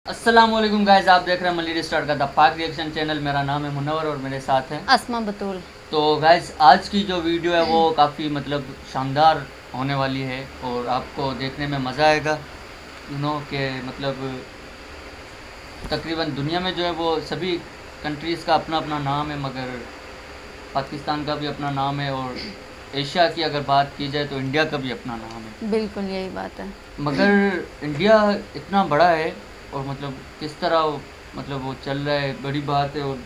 अस्सलाम वालेकुम गाइस, आप देख रहे हैं मल्ली स्टार का द पाक रिएक्शन चैनल। मेरा नाम है मुनव्वर और मेरे साथ है अस्मा बतूल। तो गाइस आज की जो वीडियो है वो काफ़ी शानदार होने वाली है और आपको देखने में मज़ा आएगा। कि तकरीबन दुनिया में जो है वो सभी कंट्रीज़ का अपना अपना नाम है, मगर पाकिस्तान का भी अपना नाम है और एशिया की अगर बात की जाए तो इंडिया का भी अपना नाम है। बिल्कुल यही बात है। मगर इंडिया इतना बड़ा है और किस तरह वो चल रहा है, बड़ी बात है। और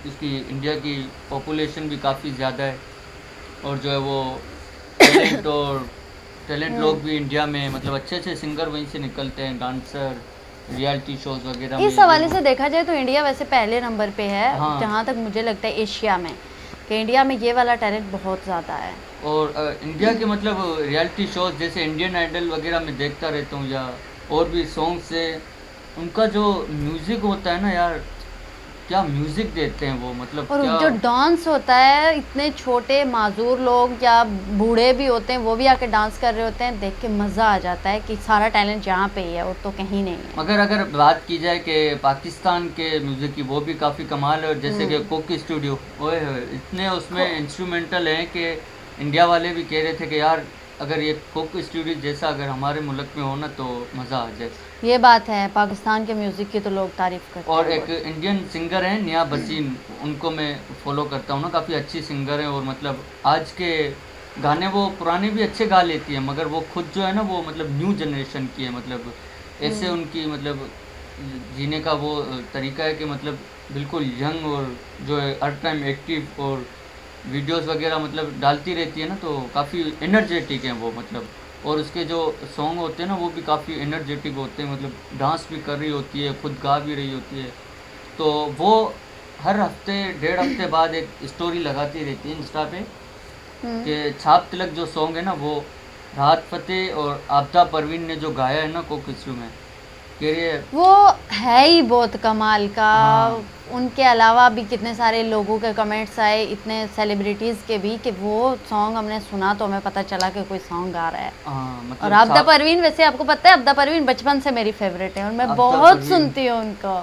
इसकी इंडिया की पॉपुलेशन भी काफ़ी ज़्यादा है और जो है वो टैलेंट लोग भी इंडिया में अच्छे अच्छे सिंगर वहीं से निकलते हैं, डांसर, रियलिटी शोज वगैरह में। इस हवाले से देखा जाए तो इंडिया वैसे पहले नंबर पे है। हाँ। जहाँ तक मुझे लगता है एशिया में कि इंडिया में ये वाला टैलेंट बहुत ज़्यादा है। और इंडिया के रियलिटी शोज जैसे इंडियन आइडल वगैरह में देखता रहता हूँ, या और भी सॉन्ग से उनका जो म्यूज़िक होता है ना यार, क्या म्यूज़िक देते हैं वो, और क्या जो डांस होता है, इतने छोटे माजूर लोग या बूढ़े भी होते हैं वो भी आके डांस कर रहे होते हैं, देख के मज़ा आ जाता है कि सारा टैलेंट यहाँ पे ही है और तो कहीं नहीं है। मगर अगर बात की जाए कि पाकिस्तान के म्यूज़िक की, वो भी काफ़ी कमाल है। और जैसे कि कुक स्टूडियो, ओए इतने उसमें इंस्ट्रूमेंटल हैं कि इंडिया वाले भी कह रहे थे कि यार अगर ये कुक स्टूडियो जैसा अगर हमारे मुल्क में हो ना तो मज़ा आ जाए। ये बात है, पाकिस्तान के म्यूज़िक की तो लोग तारीफ़ करते हैं। और एक इंडियन सिंगर हैं निया बसीन, उनको मैं फॉलो करता हूँ ना, काफ़ी अच्छी सिंगर है। और आज के गाने वो पुराने भी अच्छे गा लेती है, मगर वो खुद जो है ना वो न्यू जनरेशन की है। ऐसे उनकी जीने का वो तरीका है कि बिल्कुल यंग, और जो है हर टाइम एक्टिव, और वीडियोस वगैरह डालती रहती है ना, तो काफ़ी एनर्जेटिक हैं वो। और उसके जो सॉन्ग होते हैं ना वो भी काफ़ी एनर्जेटिक होते हैं, डांस भी कर रही होती है, खुद गा भी रही होती है। तो वो हर हफ्ते डेढ़ हफ्ते बाद एक स्टोरी लगाती रहती है इंस्टा पे कि छाप तिलक जो सॉन्ग है ना वो राहत फ़तेह और आबदा परवीन ने जो गाया है ना कोक स्टूडियो में, कह रही है वो है ही बहुत कमाल का। हाँ। उनके अलावा भी कितने सारे लोगों के कमेंट्स आए, इतने सेलिब्रिटीज़ के भी, कि वो सॉन्ग हमने सुना तो हमें पता चला कि कोई सॉन्ग गा रहा है। हाँ, और आबदा परवीन, वैसे आपको पता है आबदा परवीन बचपन से मेरी फेवरेट है और मैं बहुत सुनती हूँ उनको।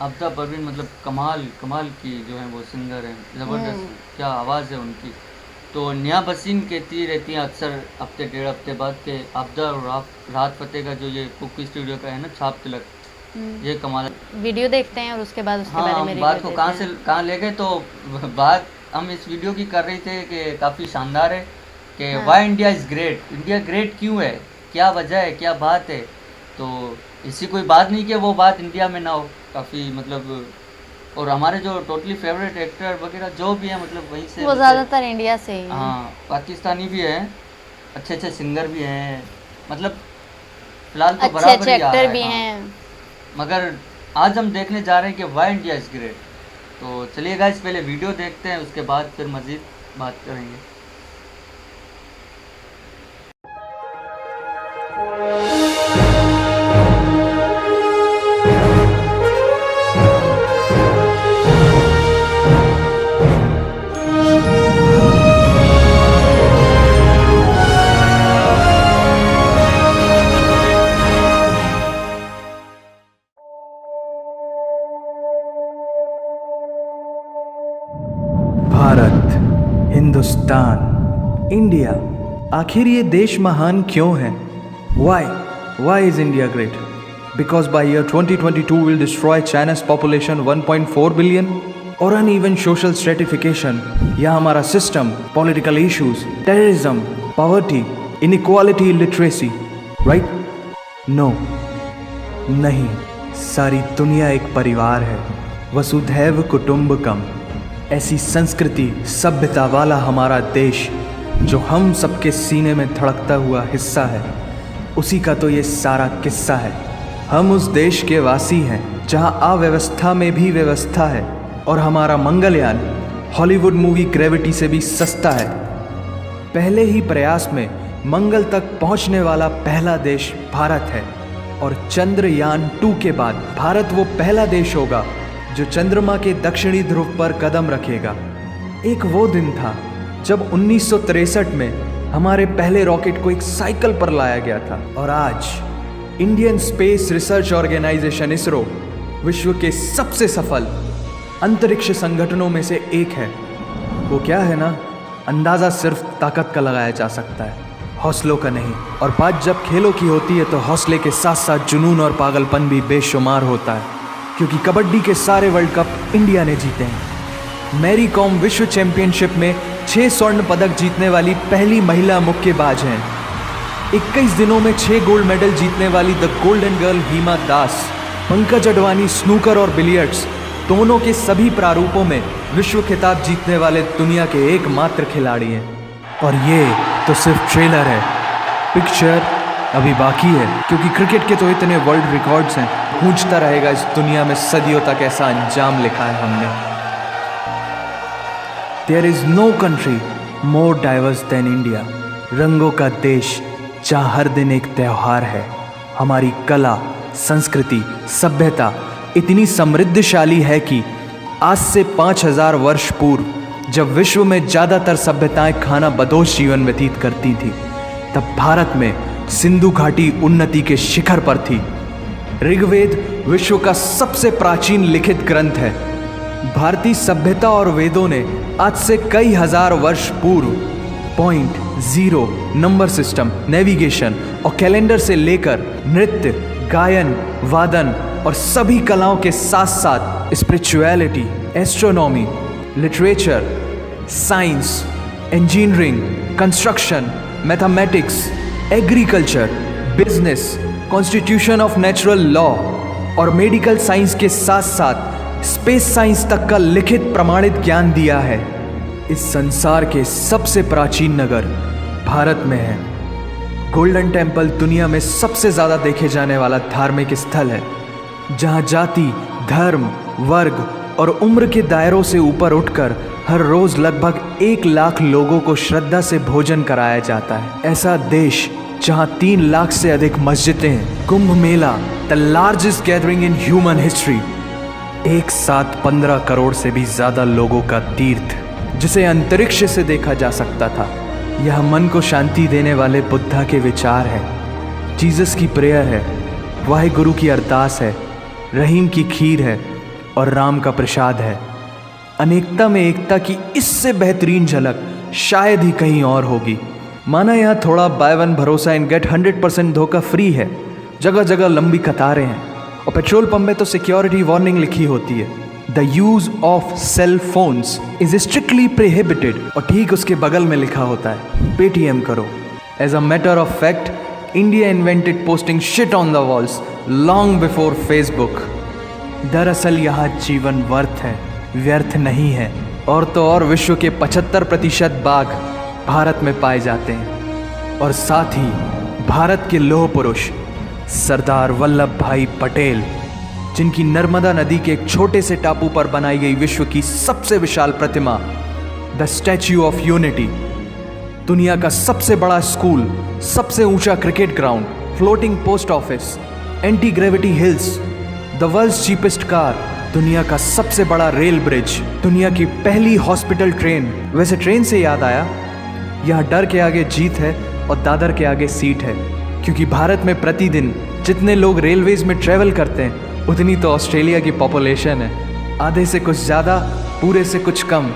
आबदा परवीन कमाल की जो है वो सिंगर है, ज़बरदस्त, क्या आवाज़ है उनकी। तो निया बसीन कहती रहती हैं अक्सर हफ्ते डेढ़ हफ्ते बाद के आबदा और राहत फ़तेह का जो ये कुक स्टूडियो का है ना छाप तिलक, ये कमाल। वीडियो देखते हैं और उसके बाद उसके हाँ, बारे में बात को कहाँ ले गए, तो बात हम इस वीडियो की कर रहे थे कि काफ़ी शानदार है कि why India is great. India great क्यों है, क्या वजह है, क्या बात है। तो ऐसी कोई बात नहीं कि वो बात इंडिया में ना हो, काफ़ी और हमारे जो टोटली फेवरेट एक्टर वगैरह जो भी हैं वहीं से, वो ज़्यादातर इंडिया से ही। हाँ, पाकिस्तानी भी हैं, अच्छे अच्छे सिंगर भी हैं, फिलहाल तो अच्छे अच्छे बराबर ही आ रहा एक्टर है। भी हाँ। हैं। मगर आज हम देखने जा रहे हैं कि वाई इंडिया इज़ ग्रेट। तो चलिए गाइस पहले वीडियो देखते हैं, उसके बाद फिर मज़ीद बात करेंगे। भारत, हिंदुस्तान, इंडिया, आखिर ये देश महान क्यों है? Why is India great? Because by year 2022 will destroy China's population 1.4 billion, or uneven social stratification, या हमारा system, political issues, terrorism, poverty, inequality, illiteracy, right? No, नहीं, सारी दुनिया एक परिवार है, वसुधैव कुटुंबकम। ऐसी संस्कृति सभ्यता वाला हमारा देश जो हम सबके सीने में धड़कता हुआ हिस्सा है, उसी का तो ये सारा किस्सा है। हम उस देश के वासी हैं जहां अव्यवस्था में भी व्यवस्था है, और हमारा मंगलयान हॉलीवुड मूवी ग्रेविटी से भी सस्ता है। पहले ही प्रयास में मंगल तक पहुंचने वाला पहला देश भारत है, और चंद्रयान 2 के बाद भारत वो पहला देश होगा जो चंद्रमा के दक्षिणी ध्रुव पर कदम रखेगा। एक वो दिन था जब 1963 में हमारे पहले रॉकेट को एक साइकिल पर लाया गया था, और आज Indian space research organisation ISRO विश्व के सबसे सफल अंतरिक्ष संगठनों में से एक है। वो क्या है ना, अंदाज़ा सिर्फ ताकत का लगाया जा सकता है, हौसलों का नहीं। और बात जब खेलों की होती है तो हौसले के साथ साथ जुनून और पागलपन भी बेशुमार होता है, क्योंकि कबड्डी के सारे वर्ल्ड कप इंडिया ने जीते हैं। मैरी कॉम विश्व चैंपियनशिप में 6 स्वर्ण पदक जीतने वाली पहली महिला मुक्केबाज हैं। 21 दिनों में 6 गोल्ड मेडल जीतने वाली the golden girl Hima Das. Pankaj Advani snooker और बिलियर्ड्स दोनों के सभी प्रारूपों में विश्व खिताब जीतने वाले दुनिया के एकमात्र खिलाड़ी हैं। और ये तो सिर्फ ट्रेलर है, पिक्चर अभी बाकी है, क्योंकि क्रिकेट के तो इतने वर्ल्ड रिकॉर्ड्स हैं। गूंजता रहेगा इस दुनिया में सदियों तक ऐसा अंजाम लिखा है हमने। There is no country more diverse than India. रंगों का देश जहाँ हर दिन एक त्यौहार है। हमारी कला, संस्कृति, सभ्यता इतनी समृद्धशाली है कि आज से 5000 वर्ष पूर्व जब विश्व में ज़्यादातर सभ्यताएं खाना बदोश जीवन व्यतीत करती थी, तब भारत में सिंधु घाटी उन्नति के शिखर पर थी। ऋग्वेद विश्व का सबसे प्राचीन लिखित ग्रंथ है। भारतीय सभ्यता और वेदों ने आज से कई हजार वर्ष पूर्व point, zero, number system, navigation और कैलेंडर से लेकर नृत्य, गायन, वादन और सभी कलाओं के साथ साथ spirituality, astronomy, literature, science, engineering, construction, mathematics, agriculture, business, constitution of natural law और मेडिकल साइंस के साथ साथ स्पेस साइंस तक का लिखित प्रमाणित ज्ञान दिया है। इस संसार के सबसे प्राचीन नगर भारत में है। गोल्डन टेम्पल दुनिया में सबसे ज़्यादा देखे जाने वाला धार्मिक स्थल है, जहाँ जाति, धर्म, वर्ग और उम्र के दायरों से ऊपर उठकर हर रोज़ लगभग 1 लाख लोगों को श्रद्धा से भोजन कराया जाता है। ऐसा देश जहाँ 3 लाख से अधिक मस्जिदें हैं। Kumbh Mela, the largest gathering in human history, एक साथ 15 करोड़ से भी ज़्यादा लोगों का तीर्थ, जिसे अंतरिक्ष से देखा जा सकता था। यह मन को शांति देने वाले बुद्धा के विचार है, जीसस की प्रेयर है, वाहिगुरु की अरदास है, रहीम की खीर है और राम का प्रसाद है। अनेकता में एकता की इससे बेहतरीन झलक शायद ही कहीं और होगी। माना यहाँ थोड़ा बाय वन भरोसा एंड गेट 100% धोखा फ्री है। जगह जगह लंबी कतारें हैं और पेट्रोल पंप में तो सिक्योरिटी वार्निंग लिखी होती है, the use of cell phones is strictly prohibited, और ठीक उसके बगल में लिखा होता है पेटीएम करो। As a matter of fact, India invented posting shit on the walls long before Facebook. दरअसल यहाँ जीवन वर्थ है, व्यर्थ नहीं है। और तो और विश्व के 75% बाघ भारत में पाए जाते हैं। और साथ ही भारत के लौह पुरुष सरदार वल्लभ भाई पटेल, जिनकी नर्मदा नदी के एक छोटे से टापू पर बनाई गई विश्व की सबसे विशाल प्रतिमा द स्टैच्यू ऑफ यूनिटी, दुनिया का सबसे बड़ा स्कूल, सबसे ऊंचा cricket ground, floating post office, anti gravity hills, the world's cheapest car, दुनिया का सबसे बड़ा रेल ब्रिज, दुनिया की पहली हॉस्पिटल ट्रेन। वैसे ट्रेन से याद आया, यहाँ डर के आगे जीत है और दादर के आगे सीट है, क्योंकि भारत में प्रतिदिन जितने लोग रेलवेज में ट्रैवल करते हैं उतनी तो ऑस्ट्रेलिया की पॉपुलेशन है। आधे से कुछ ज़्यादा, पूरे से कुछ कम,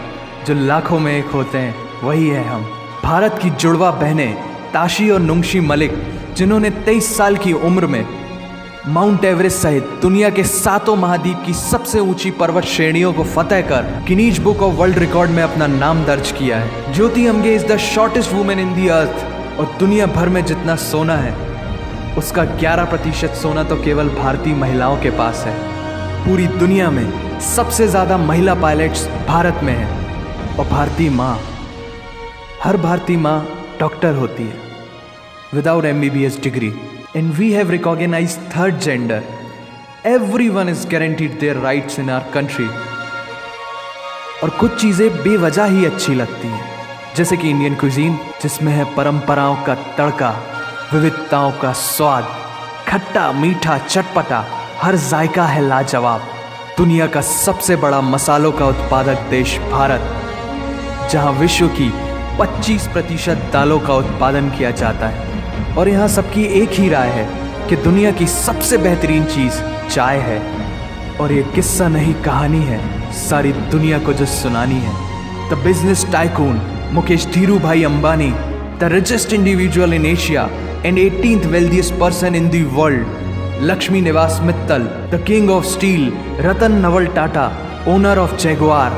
जो लाखों में एक होते हैं, वही है हम। भारत की जुड़वा बहनें ताशी और नुंगशी मलिक, जिन्होंने 23 साल की उम्र में माउंट एवरेस्ट सहित दुनिया के 7 महाद्वीप की सबसे ऊंची पर्वत श्रेणियों को फतेह कर Guinness book of world record में अपना नाम दर्ज किया है। Jyoti Amge is the shortest women in the earth, और दुनिया भर में जितना सोना है उसका 11% सोना तो केवल भारतीय महिलाओं के पास है। पूरी दुनिया में सबसे ज़्यादा महिला पायलट्स भारत में हैं, और भारतीय माँ, हर भारतीय माँ डॉक्टर होती है without MBBS degree. And we have recognized third gender. Everyone is guaranteed their rights in our country. और कुछ चीज़ें बेवजह ही अच्छी लगती हैं, जैसे कि इंडियन क्विजीन, जिसमें है परंपराओं का तड़का, विविधताओं का स्वाद, खट्टा मीठा चटपटा, हर जायका है लाजवाब। दुनिया का सबसे बड़ा मसालों का उत्पादक देश भारत, जहां विश्व की 25% दालों का उत्पादन किया जाता है। और यहाँ सबकी एक ही राय है कि दुनिया की सबसे बेहतरीन चीज चाय है, और ये किस्सा नहीं कहानी है सारी दुनिया को जो सुनानी है। The business tycoon Mukesh Dhirubhai Ambani, the richest individual in Asia and 18th wealthiest person in the world, Lakshmi Nivas Mittal, the king of steel, Ratan Naval Tata, owner of Jaguar,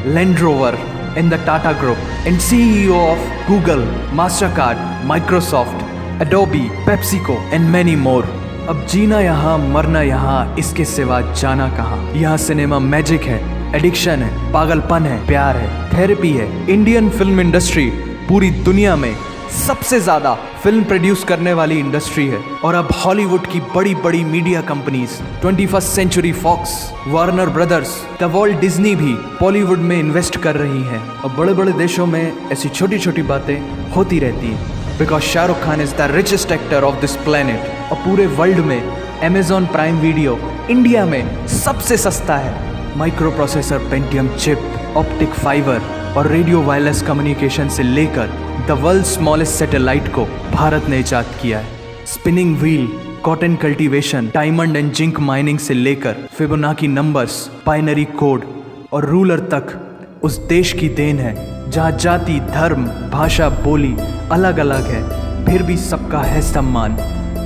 Land Rover and the Tata Group, and CEO of Google, Mastercard, Microsoft, Adobe, PepsiCo and many more. अब जीना यहाँ मरना यहाँ, इसके सिवा जाना कहाँ। यहाँ cinema magic है, एडिक्शन है, पागलपन है, प्यार है, थेरेपी है। इंडियन फिल्म इंडस्ट्री पूरी दुनिया में सबसे ज्यादा फिल्म प्रोड्यूस करने वाली इंडस्ट्री है, और अब हॉलीवुड की बड़ी बड़ी media companies 21st century Fox, Warner Brothers, the world Disney भी बॉलीवुड में इन्वेस्ट कर रही हैं। और बड़े बड़े देशों में ऐसी छोटी छोटी बातें होती रहती हैं, because Shahrukh Khan is the richest actor of this planet. और पूरे वर्ल्ड में अमेजॉन प्राइम वीडियो इंडिया में सबसे सस्ता है। Micro processor Pentium chip, optic fibre और रेडियो वायरलेस कम्युनिकेशन से लेकर द वर्ल्ड स्मॉलेस्ट सैटेलाइट को भारत ने इजाद किया है। Spinning wheel, cotton cultivation, diamond and zinc mining से लेकर फिबोनाची नंबर्स, बाइनरी कोड और रूलर तक उस देश की देन है जहाँ जाति, धर्म, भाषा, बोली अलग अलग है, फिर भी सबका है सम्मान।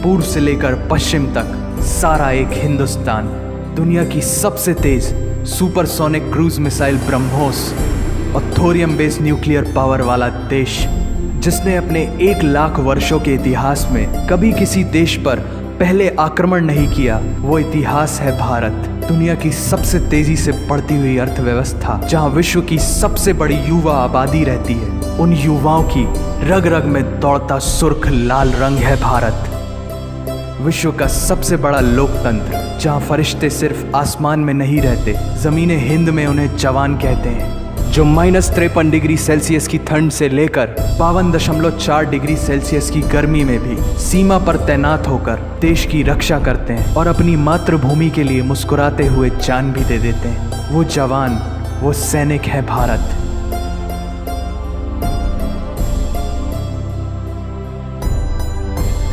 पूर्व से लेकर पश्चिम तक सारा एक हिंदुस्तान। दुनिया की सबसे तेज सुपरसोनिक क्रूज मिसाइल ब्रह्मोस और थोरियम बेस्ड न्यूक्लियर पावर वाला देश, जिसने अपने 1 लाख वर्षों के इतिहास में कभी किसी देश पर पहले आक्रमण नहीं किया, वो इतिहास है भारत। दुनिया की सबसे तेजी से बढ़ती हुई अर्थव्यवस्था, जहां विश्व की सबसे बड़ी युवा आबादी रहती है, उन युवाओं की रग रग में दौड़ता सुर्ख लाल रंग है भारत। विश्व का सबसे बड़ा लोकतंत्र, जहां फरिश्ते सिर्फ आसमान में नहीं रहते, जमीने हिंद में उन्हें जवान कहते हैं, जो -53 डिग्री सेल्सियस की ठंड से लेकर 52.4 डिग्री सेल्सियस की गर्मी में भी सीमा पर तैनात होकर देश की रक्षा करते हैं और अपनी मातृभूमि के लिए मुस्कुराते हुए जान भी दे देते हैं। वो जवान, वो सैनिक है भारत।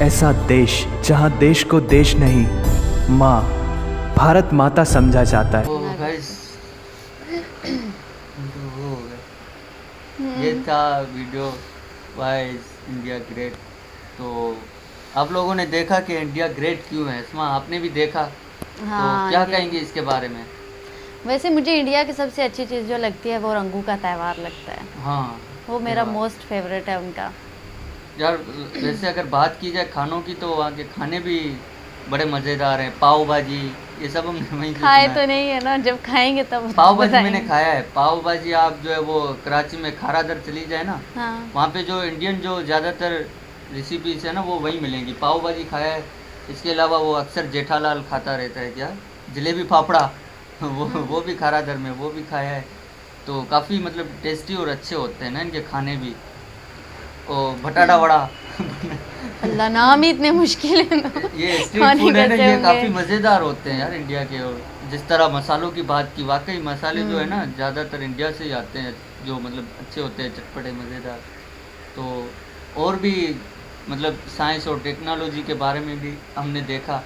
ऐसा देश जहां देश को देश नहीं, माँ, भारत माता समझा जाता है। ये था video why is India great. तो आप लोगों ने देखा कि इंडिया ग्रेट क्यों है। इसमें आपने भी देखा, हाँ, तो क्या कहेंगे इसके बारे में? वैसे मुझे इंडिया की सबसे अच्छी चीज़ जो लगती है वो रंगों का त्यौहार लगता है। हाँ, वो मेरा मोस्ट फेवरेट है उनका। यार वैसे अगर बात की जाए खानों की, तो वहाँ के खाने भी बड़े मज़ेदार हैं। पाव भाजी, ये सब हमने वहीं से खाए सुना तो है। नहीं है ना, जब खाएंगे तब पाव भाजी बताएंगे। मैंने खाया है। पाव भाजी आप जो है वो कराची में खारादर चली जाए ना, हाँ, वहाँ पे जो इंडियन जो ज़्यादातर रेसिपीज है ना वो वहीं मिलेंगी। पाव भाजी खाया है। इसके अलावा वो अक्सर जेठालाल खाता रहता है, क्या जलेबी फाफड़ा वो भी खारादर में वो भी खाया है। तो काफ़ी मतलब टेस्टी और अच्छे होते हैं ना इनके खाने भी। और भटाटा वड़ा अल्लाह, नाम ही इतने मुश्किल है ना। ये स्ट्रीट खाने फूड है ना, कैसे ये होंगे? काफ़ी मज़ेदार होते हैं यार इंडिया के। और जिस तरह मसालों की बात की, वाकई मसाले जो है ना ज़्यादातर इंडिया से ही आते हैं, जो मतलब अच्छे होते हैं, चटपटे मज़ेदार। तो और भी मतलब साइंस और टेक्नोलॉजी के बारे में भी हमने देखा,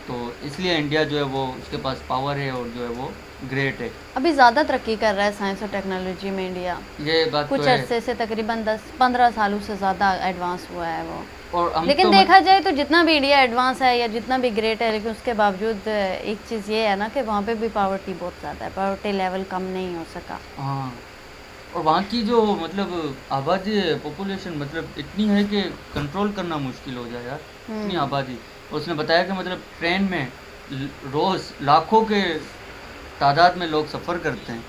तो इसलिए इंडिया जो है वो उसके पास पावर है और जो है वो ग्रेट है। अभी ज़्यादा तरक्की कर रहा है साइंस और टेक्नोलॉजी में इंडिया। ये बात कुछ तो है। अरसे से तकरीबन 10-15 सालों से ज़्यादा एडवांस हुआ है वो। और हम लेकिन तो देखा जाए तो जितना भी इंडिया एडवांस है या जितना भी ग्रेट है, लेकिन उसके बावजूद एक चीज़ ये है ना कि वहाँ पे भी पॉवर्टी बहुत ज़्यादा है। पॉवर्टी लेवल कम नहीं हो सका। हाँ, और वहाँ की जो मतलब आबादी है, पॉपुलेशन मतलब इतनी है कि कंट्रोल करना मुश्किल हो जाए यार, इतनी आबादी। उसने बताया कि मतलब ट्रेन में रोज़ लाखों के तादाद में लोग सफ़र करते हैं।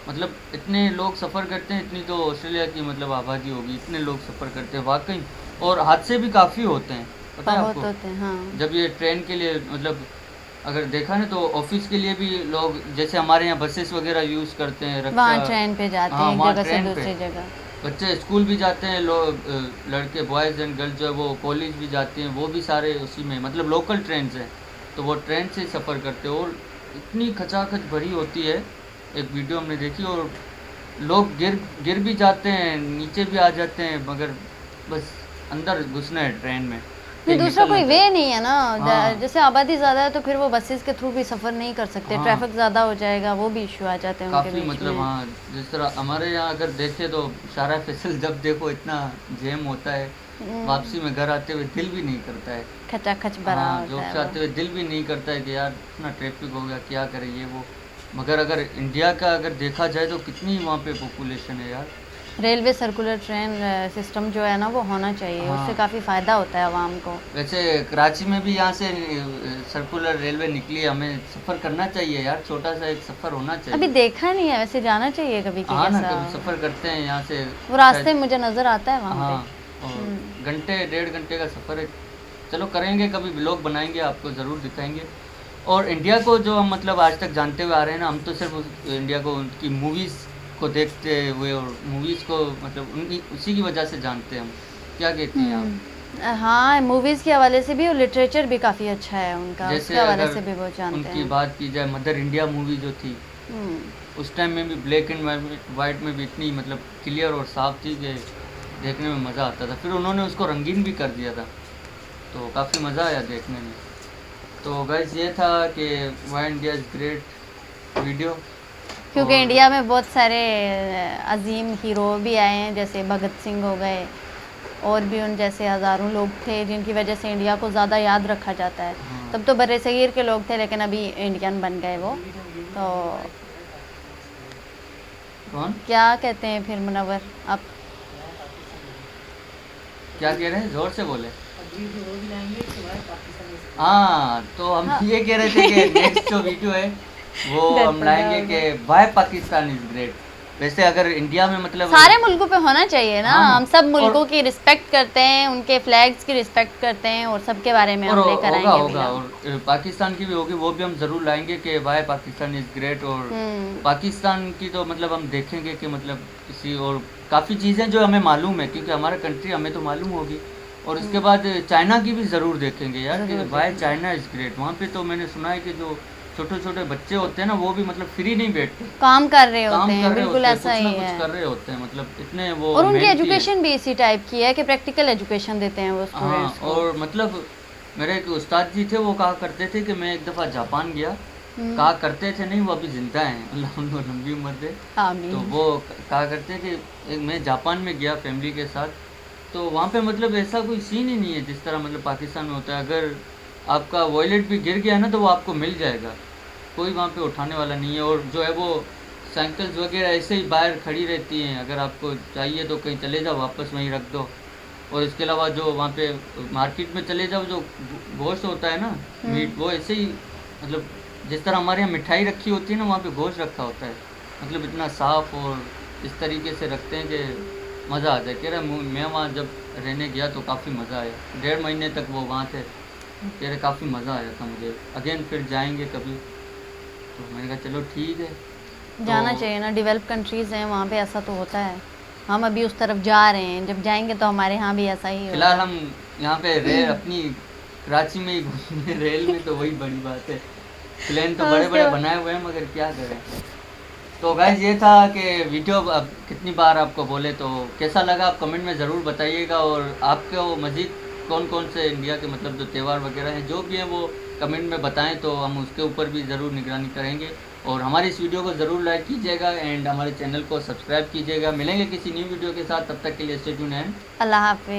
मतलब इतने लोग सफ़र करते हैं, इतनी तो ऑस्ट्रेलिया की मतलब आबादी होगी, इतने लोग सफ़र करते हैं वाकई। और हादसे भी काफ़ी होते हैं, पता है बहुत आपको? होते हैं, हाँ। जब ये ट्रेन के लिए मतलब अगर देखा ना तो ऑफिस के लिए भी लोग, जैसे हमारे यहाँ बसेस वगैरह यूज़ करते हैं, वहाँ ट्रेन पे जाते हाँ, हैं एक वहाँ जगह से ट्रेन पे। दूसरी जगह। बच्चे स्कूल भी जाते हैं, लोग लड़के बॉयज़ एंड गर्ल्स जो है वो कॉलेज भी जाते हैं, वो भी सारे उसी में मतलब लोकल ट्रेन से, तो वो ट्रेन से सफ़र करते हैं। और इतनी खचाखच भरी होती है, एक वीडियो हमने देखी, और लोग गिर भी जाते हैं, नीचे भी आ जाते हैं, मगर बस अंदर घुसना है ट्रेन में। कहीं दूसरा निकल कोई ना वे जाए। नहीं है ना। हाँ। जैसे आबादी ज़्यादा है तो फिर वो बसेस के थ्रू भी सफ़र नहीं कर सकते, हाँ। ट्रैफिक ज़्यादा हो जाएगा, वो भी इशू आ जाते हैं उनके काफ़ी बीच मतलब में। हाँ, जिस तरह हमारे यहाँ अगर देखें तो शारा फैसल जब देखो इतना जैम होता है, वापसी में घर आते हुए दिल भी नहीं करता है। खचाखच भरा हाँ, होता जॉब है से आते वो। हुए दिल भी नहीं करता है कि यार इतना ट्रैफिक हो गया, क्या करें ये वो। मगर अगर इंडिया का अगर देखा जाए तो कितनी वहाँ पे पॉपुलेशन है यार। रेलवे सर्कुलर ट्रेन सिस्टम जो है ना वो होना चाहिए, उससे हाँ। काफ़ी फ़ायदा होता है आवाम को। वैसे कराची में भी यहाँ से सर्कुलर रेलवे निकली है, हमें सफ़र करना चाहिए यार, छोटा सा एक सफ़र होना अभी चाहिए। देखा नहीं है, वैसे जाना चाहिए कभी कि हाँ ना, कैसा कभी सफ़र करते हैं यहाँ से वो रास्ते शायद। मुझे नज़र आता है वहाँ हाँ, पे। और घंटे 1.5 घंटे का सफ़र है। चलो करेंगे, कभी व्लॉग बनाएंगे, आपको ज़रूर दिखाएंगे। और इंडिया को जो हम मतलब आज तक जानते हुए आ रहे हैं ना, हम तो सिर्फ इंडिया को उनकी मूवीज़ को देखते हुए और मूवीज़ को मतलब उनकी उसी की वजह से जानते हैं हम। क्या कहती हैं आप? हाँ, मूवीज़ के हवाले से भी और लिटरेचर भी काफ़ी अच्छा है उनका, जैसे उसके हवाले अगर से भी वो जानते उनकी हैं। बात की जाए, मदर इंडिया मूवी जो थी, हम्म, उस टाइम में भी ब्लैक एंड वाइट में भी इतनी मतलब क्लियर और साफ थी कि देखने में मज़ा आता था। फिर उन्होंने उसको रंगीन भी कर दिया था, तो काफ़ी मज़ा आया देखने में। तो गाइस ये था कि why India is great video. क्योंकि और इंडिया में बहुत सारे अजीम हीरो भी आए हैं, जैसे भगत सिंह हो गए, और भी उन जैसे हज़ारों लोग थे जिनकी वजह से इंडिया को ज़्यादा याद रखा जाता है। हाँ। तब तो बड़े सगीर के लोग थे, लेकिन अभी इंडियन बन गए वो। तो कौन क्या कहते हैं फिर मुनव्वर आप? क्या कह रहे हैं, ज़ोर से बोले। हाँ, तो हम ये कह रहे थे कि नेक्स्ट जो वीडियो है वो हम लाएंगे कि वाई पाकिस्तान इज़ ग्रेट। वैसे अगर इंडिया में मतलब सारे मुल्कों पे होना चाहिए ना। हाँ, हम सब और- मुल्कों की रिस्पेक्ट करते हैं, उनके फ्लैग्स की रिस्पेक्ट करते हैं, और सबके बारे में और हम लेकर होगा आएंगे होगा वीडियो। और पाकिस्तान की भी होगी, वो भी हम ज़रूर लाएंगे कि वाई पाकिस्तान इज़ ग्रेट। और पाकिस्तान की तो मतलब हम देखेंगे कि मतलब इसी और काफ़ी चीज़ें जो हमें मालूम है, क्योंकि हमारा कंट्री हमें तो मालूम होगी। और उसके बाद चाइना की भी ज़रूर देखेंगे यार कि वाई चाइना इज़ ग्रेट। वहाँ पे तो मैंने सुना है कि जो छोटे छोटे बच्चे होते हैं ना, वो भी मतलब फ्री नहीं बैठते, काम कर रहे काम होते कर हैं, रहे बिल्कुल होते हैं, ऐसा कुछ ना ही कुछ है। कर रहे होते हैं, मतलब इतने वो और उनकी मेहनती हैं। एजुकेशन भी इसी टाइप की है कि प्रैक्टिकल एजुकेशन देते हैं वो हाँ, स्टूडेंट्स को। और मतलब मेरे एक उस्ताद जी थे, वो कहा करते थे कि मैं एक दफ़ा जापान गया, कहा करते थे नहीं, वो अभी ज़िंदा हैं, अल्लाह उनको लंबी उम्र दे। आमीन। तो वो कहा करते कि मैं जापान में गया फैमिली के साथ, तो वहाँ पे मतलब ऐसा कोई सीन ही नहीं है जिस तरह मतलब पाकिस्तान में होता है। अगर आपका वॉलेट भी गिर गया ना तो वो आपको मिल जाएगा, कोई वहाँ पे उठाने वाला नहीं है। और जो है वो साइकिल्स वगैरह ऐसे ही बाहर खड़ी रहती हैं, अगर आपको चाहिए तो कहीं चले जाओ, वापस वहीं रख दो। और इसके अलावा जो वहाँ पे मार्केट में चले जाओ, जो गोश्त होता है ना, मीट, वो ऐसे ही मतलब जिस तरह हमारे यहाँ मिठाई रखी होती है ना, वहाँ पे गोश्त रखा होता है। मतलब इतना साफ़ और इस तरीके से रखते हैं कि मज़ा आ जाए। कह रहा मैं वहाँ जब रहने गया तो काफ़ी मज़ा आया, 1.5 महीने तक वो वहाँ थे। कह रहे काफ़ी मज़ा आया था मुझे, अगेन फिर जाएंगे कभी। तो मैंने कहा चलो ठीक है। जाना तो चाहिए ना, डेवलप कंट्रीज़ हैं वहाँ पे ऐसा तो होता है। हम अभी उस तरफ जा रहे हैं, जब जाएंगे तो हमारे यहाँ भी ऐसा ही होगा। फिलहाल हम यहाँ पे अपनी कराची में ही घूमने रेल में, तो वही बड़ी बात है। प्लेन तो हाँ, बड़े उसके बड़े बाद- बनाए हुए हैं, मगर क्या करें। तो गाइस ये था कि वीडियो अब कितनी बार आपको बोले, तो कैसा लगा आप कमेंट में ज़रूर बताइएगा। और आपको मज़ीद कौन कौन से इंडिया के मतलब जो त्यौहार वगैरह हैं जो भी हैं वो कमेंट में बताएं, तो हम उसके ऊपर भी ज़रूर निगरानी करेंगे। और हमारी इस वीडियो को ज़रूर लाइक कीजिएगा एंड हमारे चैनल को सब्सक्राइब कीजिएगा। मिलेंगे किसी न्यू वीडियो के साथ, तब तक के लिए स्टे ट्यून्ड एंड अल्लाह हाफिज़।